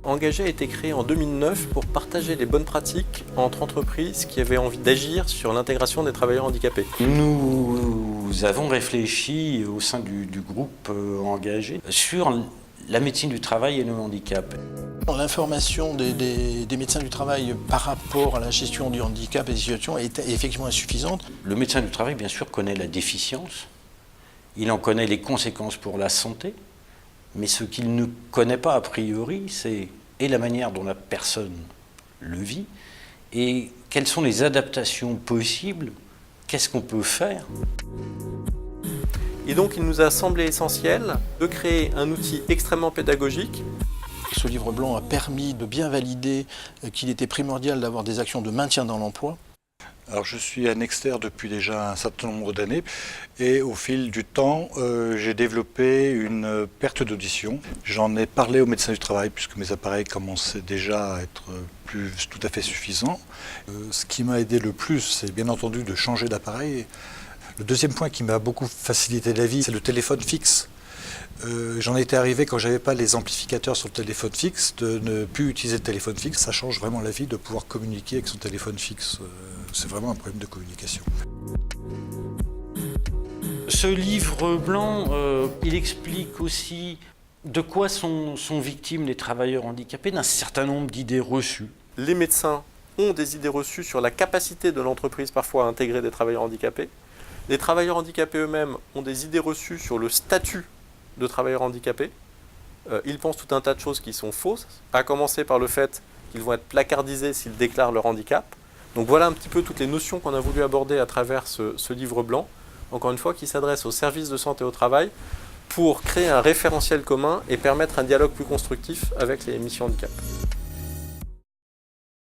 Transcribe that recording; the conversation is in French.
Engagé a été créé en 2009 pour partager les bonnes pratiques entre entreprises qui avaient envie d'agir sur l'intégration des travailleurs handicapés. Nous avons réfléchi au sein du groupe engagé sur la médecine du travail et le handicap. L'information des médecins du travail par rapport à la gestion du handicap et des situations est effectivement insuffisante. Le médecin du travail, bien sûr, connaît la déficience, il en connaît les conséquences pour la santé, mais ce qu'il ne connaît pas a priori, c'est la manière dont la personne le vit et quelles sont les adaptations possibles, qu'est-ce qu'on peut faire. Et donc il nous a semblé essentiel de créer un outil extrêmement pédagogique. Ce livre blanc a permis de bien valider qu'il était primordial d'avoir des actions de maintien dans l'emploi. Alors je suis annextaire depuis déjà un certain nombre d'années et au fil du temps, j'ai développé une perte d'audition. J'en ai parlé aux médecins du travail puisque mes appareils commençaient déjà à être plus tout à fait suffisants. Ce qui m'a aidé le plus, c'est bien entendu de changer d'appareil. Le deuxième point qui m'a beaucoup facilité la vie, c'est le téléphone fixe. J'en étais arrivé quand j'avais pas les amplificateurs sur le téléphone fixe, de ne plus utiliser le téléphone fixe. Ça change vraiment la vie de pouvoir communiquer avec son téléphone fixe. C'est vraiment un problème de communication. Ce livre blanc, il explique aussi de quoi sont victimes les travailleurs handicapés, d'un certain nombre d'idées reçues. Les médecins ont des idées reçues sur la capacité de l'entreprise parfois à intégrer des travailleurs handicapés. Les travailleurs handicapés eux-mêmes ont des idées reçues sur le statut de travailleurs handicapés. Ils pensent tout un tas de choses qui sont fausses, à commencer par le fait qu'ils vont être placardisés s'ils déclarent leur handicap. Donc voilà un petit peu toutes les notions qu'on a voulu aborder à travers ce livre blanc, encore une fois, qui s'adresse aux services de santé au travail pour créer un référentiel commun et permettre un dialogue plus constructif avec les missions handicap.